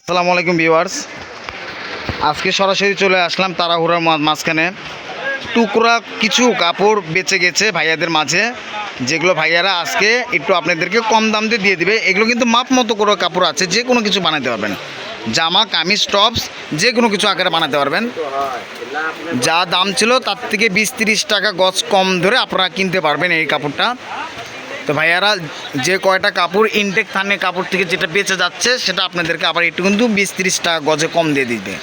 আসসালামু আলাইকুম ভিউয়ার্স, আজকে সরাসরি চলে আসলাম তাড়াহুড়ার মাঝখানে। টুকরা কিছু কাপড় বেঁচে গেছে ভাইয়াদের মাঝে, যেগুলো ভাইয়ারা আজকে একটু আপনাদেরকে কম দাম দিয়ে দিবে। এগুলো কিন্তু মাপ মতো করে কাপড় আছে, যে কোনো কিছু বানাতে পারবেন, জামা কামিজ টপস যে কোনো কিছু আকারে বানাতে পারবেন। যা দাম ছিল তার থেকে 20-30 টাকা গজ কম ধরে আপনারা কিনতে পারবেন এই কাপড়টা। তো ভাইয়ারা যে কয়টা কাপড় ইনটেক থানে কাপড় থেকে যেটা বেঁচে যাচ্ছে সেটা আপনাদেরকে আবার একটু কিন্তু 20-30 টাকা গজে কম দিয়ে দিবে।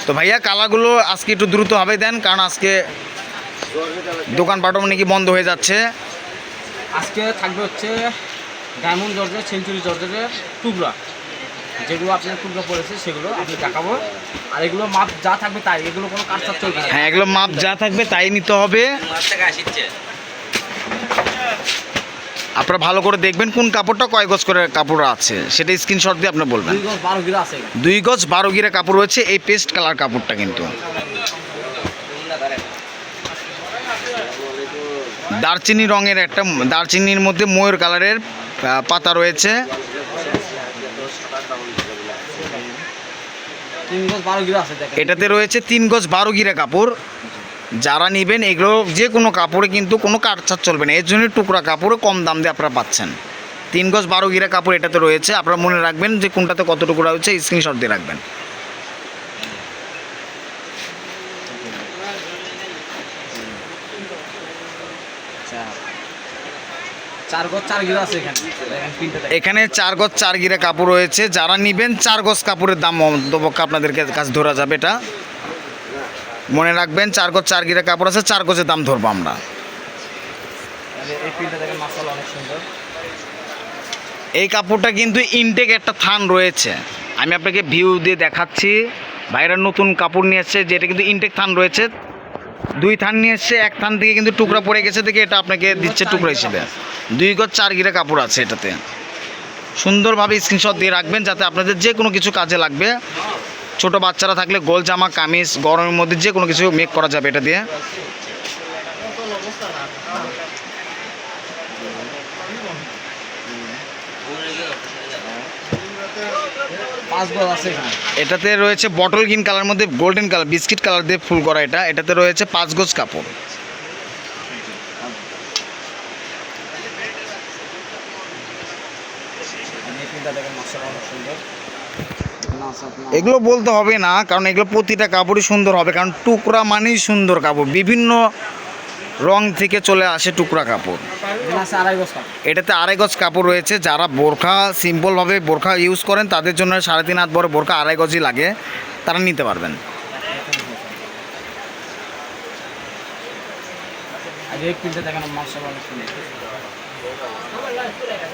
তো ভাইয়া কালারগুলো আজকে একটু দ্রুতভাবে দেন, কারণ আজকে দোকানপাটও নাকি বন্ধ হয়ে যাচ্ছে। আজকে থাকবে হচ্ছে ডায়মন্ড জর্জের, সেঞ্চুরি জর্জের টুকরা, যেগুলো আপনার টুকরা পড়েছে সেগুলো আপনি দেখাবো। আর এগুলো মাপ যা থাকবে তাই, এগুলো কোনো কাটছাট চলবে না। হ্যাঁ, এগুলো মাপ যা থাকবে তাই নিতে হবে। আপনারা ভালো করে দেখবেন কোন কাপড়টা কয় গজ করে কাপড় আছে, সেটা স্ক্রিনশট দিয়ে আপনি বলবেন। 2 গজ 12 গিরা আছে। 2 গজ 12 গিরা কাপড় রয়েছে এই পেস্ট কালার কাপড়টা। কিন্তু দারচিনি রঙের একটা, দারচিনির মধ্যে ময়ূর কালারের পাতা রয়েছে। 3 গজ 12 গিরা আছে। এটাতে রয়েছে 3 গজ 12 গিরা কাপড়। যারা নেবেন এগুলো যে কোনো কাপড়ে কিন্তু কোনো কাটছাট চলবে না, এর জন্য টুকরা কাপড়ে কম দাম দিয়ে আপনারা পাচ্ছেন। 3 গজ 12 গিরা কাপড় এটাতে রয়েছে। আপনারা মনে রাখবেন যে কোনটাতে কত টুকরা হচ্ছে, স্ক্রিনশট দিয়ে রাখবেন। এখানে 4 গজ 4 গিরা কাপড় রয়েছে। যারা নেবেন 4 গজ কাপড়ের দাম অন্তপক্ষে আপনাদেরকে কাছে ধরা যাবে। এটা মনে রাখবেন, 4 গজ 4 গিরা কাপড় আছে, 4 গজের দাম ধরবো আমরা। এই কাপড়টা কিন্তু ইনটেক একটা থান রয়েছে, আমি আপনাকে ভিউ দিয়ে দেখাচ্ছি। ভাইরা নতুন কাপড় নিয়ে এসছে, যেটা কিন্তু ইনটেক থান রয়েছে। 2 থান নিয়ে এসছে, এক থান থেকে কিন্তু টুকরা পড়ে গেছে দেখে এটা আপনাকে দিচ্ছে টুকরা হিসেবে। 2 গজ 4 গিরা কাপড় আছে এটাতে। সুন্দরভাবে স্ক্রিনশট দিয়ে রাখবেন, যাতে আপনাদের যে কোনো কিছু কাজে লাগবে। ছোট বাচ্চারা থাকলে গোল জামা কামিজ গরমের মধ্যে যে কোনো কিছু মেক করা যাবে এটা দিয়ে। এটাতে রয়েছে বটল গ্রিন কালার মধ্যে গোল্ডেন কালার বিস্কিট কালার দিয়ে ফুল করা। এটাতে রয়েছে 5 গজ কাপড়। এগুলো বলতে হবে না, কারণ এগুলো প্রতিটা কাপড়ই সুন্দর হবে, কারণ টুকরা মানেই সুন্দর কাপড়। বিভিন্ন রং থেকে চলে আসে টুকরা কাপড়। এটাতে 2.5 গজ কাপড় রয়েছে। যারা বোরখা সিম্পলভাবে বোরখা ইউজ করেন তাদের জন্য 3.5 হাত বড় বোরখা 2.5 গজই লাগে, তারা নিতে পারবেন।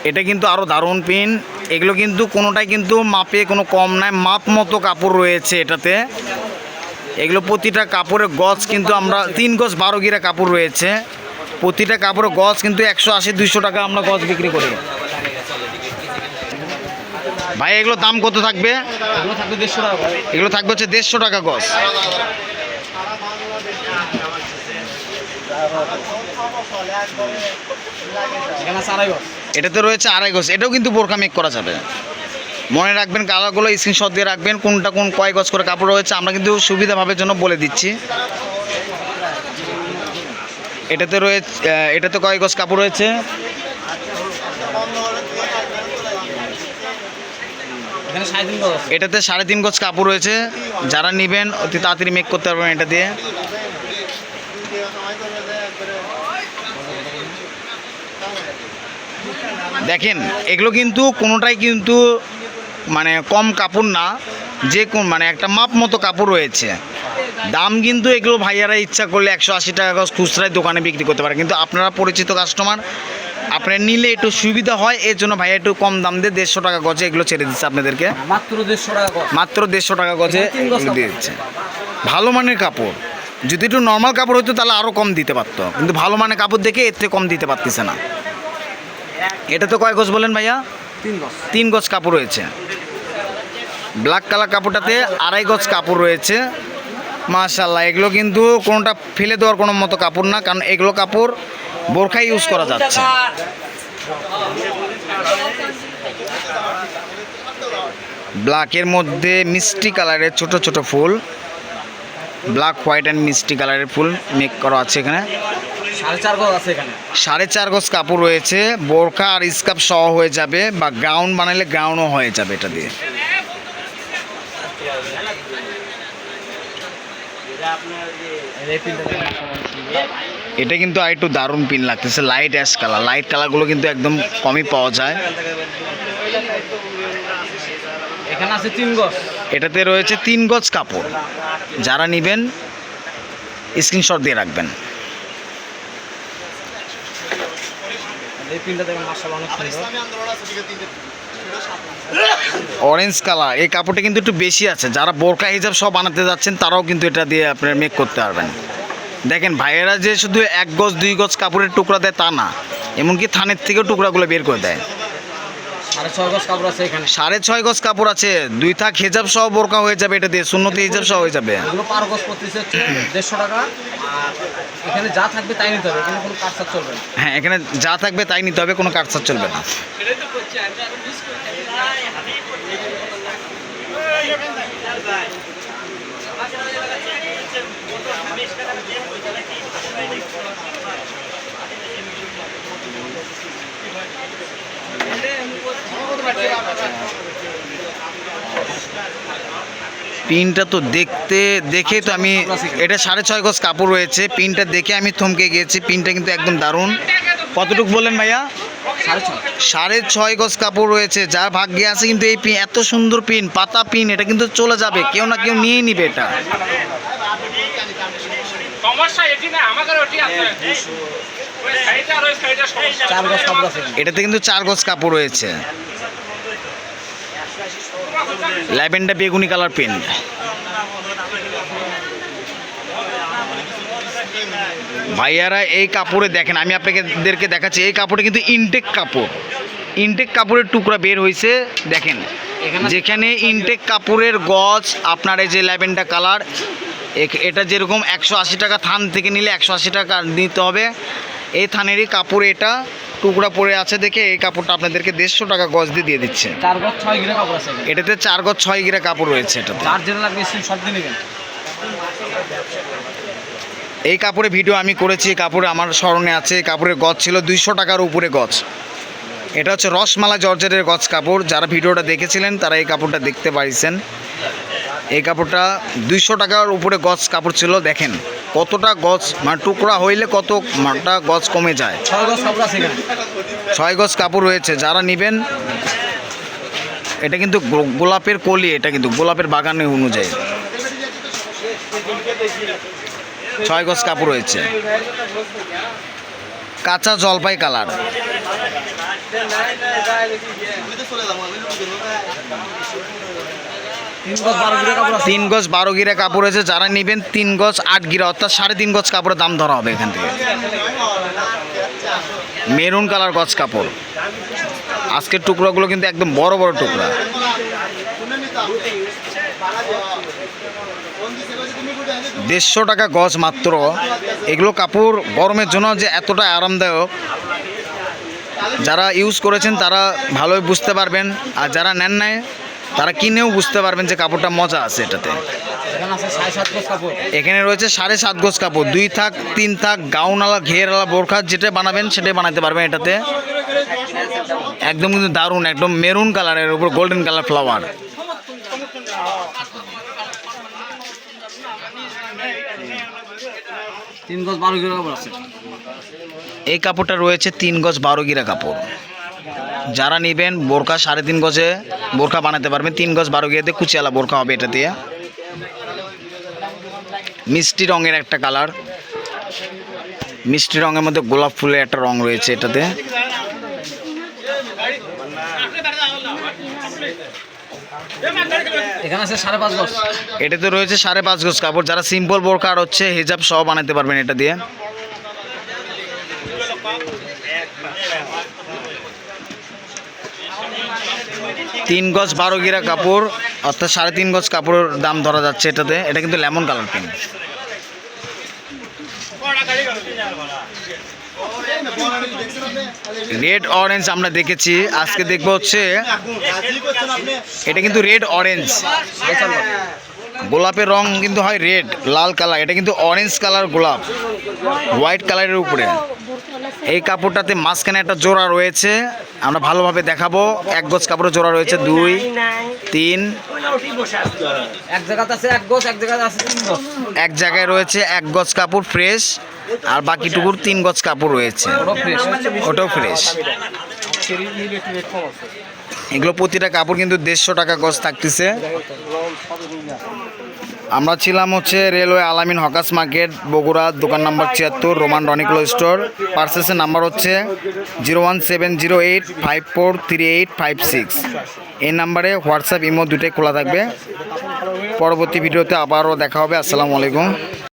এটা কিন্তু আরও দারুণ পিন। এগুলো কিন্তু কোনোটাই কিন্তু মাপে কোনো কম নাই, মাপ মতো কাপড় রয়েছে এটাতে। এগুলো প্রতিটা কাপড়ের গজ কিন্তু আমরা 3 গজ 12 গিরা কাপড় রয়েছে। প্রতিটা কাপড়ের গজ কিন্তু 180-200 টাকা আমরা গজ বিক্রি করি। ভাই এগুলো দাম কত থাকবে? এগুলো থাকবে হচ্ছে 150 টাকা গজ। এটাতে রয়েছে 2.5 গজ। এটাও কিন্তু বোরখা মেক করা যাবে। মনে রাখবেন, কালারগুলো স্ক্রিনশট দিয়ে রাখবেন, কোনটা কোন কয় গজ করে কাপড় রয়েছে আমরা কিন্তু সুবিধাভাবের জন্য বলে দিচ্ছি। এটাতে রয়েছে, এটাতে কয় গজ কাপড় রয়েছে? এটাতে 3.5 গজ কাপড় রয়েছে। যারা নেবেন অতি তাড়াতাড়ি মেক করতে পারবেন এটা দিয়ে। দেখেন এগুলো কিন্তু কোনোটাই কিন্তু মানে কম কাপড় না, যে কোন মানে একটা মাপ মতো কাপড় রয়েছে। দাম কিন্তু এগুলো ভাইয়ারা ইচ্ছা করলে 180 টাকা গজ খুচরায় দোকানে বিক্রি করতে পারে, কিন্তু আপনারা পরিচিত কাস্টমার, আপনার নিলে একটু সুবিধা হয়, এর জন্য ভাইয়া একটু কম দাম দিয়ে 150 টাকা গজে এগুলো ছেড়ে দিচ্ছে আপনাদেরকে। মাত্র 150 টাকা গজ, মাত্র 150 টাকা গজে দিয়ে দিচ্ছে। ভালো মানের কাপড়। যদি একটু নর্মাল কাপড় হতো তাহলে আরও কম দিতে পারতো, কিন্তু ভালো মানের কাপড় দেখে এর থেকে কম দিতে পারতেছে না। এটা তো কয় গজ বলেন ভাইয়া? 3 গজ কাপড় রয়েছে। ব্ল্যাক কালার কাপড়টাতে 2.5 গজ কাপড় রয়েছে। মাশাআল্লাহ, এগুলো কিন্তু কোনোটা ফেলে দেওয়ার কোনো মতো কাপড় না, কারণ এগুলো কাপড় বোরখা ইউজ করা যাচ্ছে। ব্ল্যাকের মধ্যে মিষ্টি কালারের ছোট ছোট ফুল, ব্ল্যাক হোয়াইট অ্যান্ড মিষ্টি কালারের ফুল মেক করা আছে এখানে। 4.5 গজ আছে এখানে। 4.5 গজ কাপড় রয়েছে, বোরকা আর স্কার্ফ সহ হয়ে যাবে, বা গাউন বানালে গাউনও হয়ে যাবে এটা দিয়ে। এটা কিন্তু আর একটু দারুণ পিন লাগতেছে, লাইট অ্যাশ কালার। লাইট কালারগুলো কিন্তু একদম কমই পাওয়া যায়। এখানে আছে 3 গজ। এটাতে রয়েছে 3 গজ কাপড়। যারা নেবেন স্ক্রিনশট দিয়ে রাখবেন। এই পিনটা দেখেন মাশাআল্লাহ অনেক সুন্দর। অরেঞ্জ কালার, এই কাপড়টা কিন্তু একটু বেশি আছে। যারা বোরকা হিজাব সব বানাতে যাচ্ছেন তারাও কিন্তু এটা দিয়ে আপনারা মেক করতে পারবেন। দেখেন ভাইয়েরা যে শুধু 1 গজ 2 গজ কাপড়ের টুকরা দেয় তা না, এমনকি থানের থেকেও টুকরাগুলো বের করে দেয়। 6.5 গজ কাপড় আছে এখানে। 6.5 গজ কাপড় আছে, 2 থাক হেজাব সহ বোরকা হয়ে যাবে এটা দিয়ে, সুন্নতি হিজাব সহ হয়ে যাবে। এগুলো পার গজ পড়তেছে 150 টাকা। আর এখানে যা থাকবে তাই নিতে হবে, এখানে কোনো কাটছাট চলবে না। হ্যাঁ, এখানে যা থাকবে তাই নিতে হবে, কোনো কাটছাট চলবে না। পিনটা তো দেখে তো আমি, এটা 6.5 গজ কাপড় রয়েছে। পিনটা দেখে আমি থমকে গিয়েছি। পিনটা কিন্তু একদম দারুণ। কতটুকু বললেন ভাইয়া? 6.5 গজ কাপড় রয়েছে। যার ভাগ্যে আছে কিন্তু এই পিন, এত সুন্দর পিন, পাতা পিন, এটা কিন্তু চলে যাবে, কেউ না কেউ নিয়ে নিবে এটা। এটাতে কিন্তু 4 গজ কাপড় রয়েছে। ল্যাভেন্ডার বেগুনি কালার পেন। ভাইয়ারা এই কাপড়ে দেখেন, আমি আপনাদেরকে দেখাচ্ছি, এই কাপড়ে কিন্তু ইনটেক কাপড়ের টুকরা বের হয়েছে। দেখেন যেখানে ইনটেক কাপড়ের গজ আপনার এই যে ল্যাভেন্ডার কালার, এটা যেরকম 180 টাকা থান থেকে নিলে 180 টাকা নিতে হবে। এই থানেরই কাপড় এটা টুকরা পরে আছে দেখে এই কাপড়টা আপনাদেরকে 150 টাকা গজ দিয়ে দিচ্ছে। 4 গজ 6 গিরা কাপড় আছে এটাতে 4 গজ 6 গিরা কাপড় রয়েছে। এটাতে যার যেটা লাগবে স্ক্রিনশট দিয়ে নেবেন। এই কাপড়ে ভিডিও আমি করেছি, এই কাপড়ে আমার স্মরণে আছে। এই কাপড়ের গজ ছিল 200 টাকার উপরে গজ। এটা হচ্ছে রসমালা জর্জেটের গজ কাপড়। যারা ভিডিওটা দেখেছিলেন তারা এই কাপড়টা দেখতে পাইছেন। এই কাপড়টা 200 টাকার উপরে গজ কাপড় ছিল। দেখেন কতটা গজ, মানে টুকরা হইলে কতটা গজ কমে যায়। 6 গজ কাপড় আছে এখানে। 6 গজ কাপড় রয়েছে। যারা নেবেন, এটা কিন্তু গোলাপের কলি, এটা কিন্তু গোলাপের বাগানে অনুযায়ী 6 গজ কাপড় রয়েছে। কাঁচা জলপাই কালার। 3 গজ 12 গিরা কাপড় রয়েছে। যারা নেবেন 3 গজ 8 গিরা, অর্থাৎ 3.5 গজ কাপড়ের দাম ধরা হবে এখান থেকে। মেরুন কালার গজ কাপড়। আজকের টুকরাগুলো কিন্তু একদম বড় বড় টুকরা। 150 টাকা গজ মাত্র। এগুলো কাপড় গরমের জন্য যে এতটা আরামদায়ক, যারা ইউজ করেছেন তারা ভালোই বুঝতে পারবেন, আর যারা নেন নাই তারা কিনেও বুঝতে পারবেন যে কাপড়টা মজা আছে এটাতে। এখানে রয়েছে 7.5 গজ কাপড়। 2 থাক 3 থাক গাউনওয়ালা ঘেরওয়ালা বোরখা যেটা বানাবেন সেটাই বানাতে পারবেন এটাতে। একদম কিন্তু দারুণ, একদম মেরুন কালারের উপর গোল্ডেন কালার ফ্লাওয়ার। এই কাপড়টা রয়েছে 3 গজ 12 গিরা কাপড়। যারা নেবেন বোরকা 3.5 গজে বোরকা বানাতে পারবেন। 3 গজ 12 গিরাতে কুচিয়ালা বোরকা হবে এটা দিয়ে। মিষ্টি রঙের একটা কালার, মিষ্টি রঙের মধ্যে গোলাপ ফুলের একটা রং রয়েছে এটাতে। এখানে আছে 5.5 গজ। এটাতে রয়েছে 5.5 গজ কাপড়। যারা সিম্পল বোরকা আর হচ্ছে হিজাব সহ বানাতে পারবেন এটা দিয়ে। তিন গজ 12 গিরা কাপড়, অর্থাৎ 3.5 গজ কাপড়ের দাম ধরা যাচ্ছে এটাতে। এটা কিন্তু lemon colour pen. Red orange আমরা দেখেছি, আজকে দেখবো হচ্ছে এটা কিন্তু রেড অরেঞ্জ। গোলাপের রং কিন্তু হয় রেড, লাল কালার, এটা কিন্তু অরেঞ্জ কালার গোলাপ, হোয়াইট কালারের উপরে। এই কাপড়টাতে মাঝখানে একটা জোড়া রয়েছে, আমরা ভালোভাবে দেখাবো। এক গজ কাপড়ের জোড়া রয়েছে, 2 3, এক জায়গাতে আছে এক গজ, এক জায়গাতে আছে 3 গজ। এক জায়গায় রয়েছে 1 গজ কাপড় ফ্রেশ, আর বাকিটুকুর 3 গজ কাপড় রয়েছে, ওটাও ফ্রেশ। এগুলো প্রতিটা কাপড় কিন্তু 150 টাকা গজ থাকতেছে। আমরা ছিলাম হচ্ছে রেলওয়ে আলামিন হকার্স মার্কেট, বগুড়া, দোকান নাম্বার 76, রোমান রনিক্লো স্টোর। পার্সেসের নাম্বার হচ্ছে 01708543856। এই নাম্বারে হোয়াটসঅ্যাপ ইমো দুটোই খোলা থাকবে। পরবর্তী ভিডিওতে আবারও দেখা হবে। আসসালামু আলাইকুম।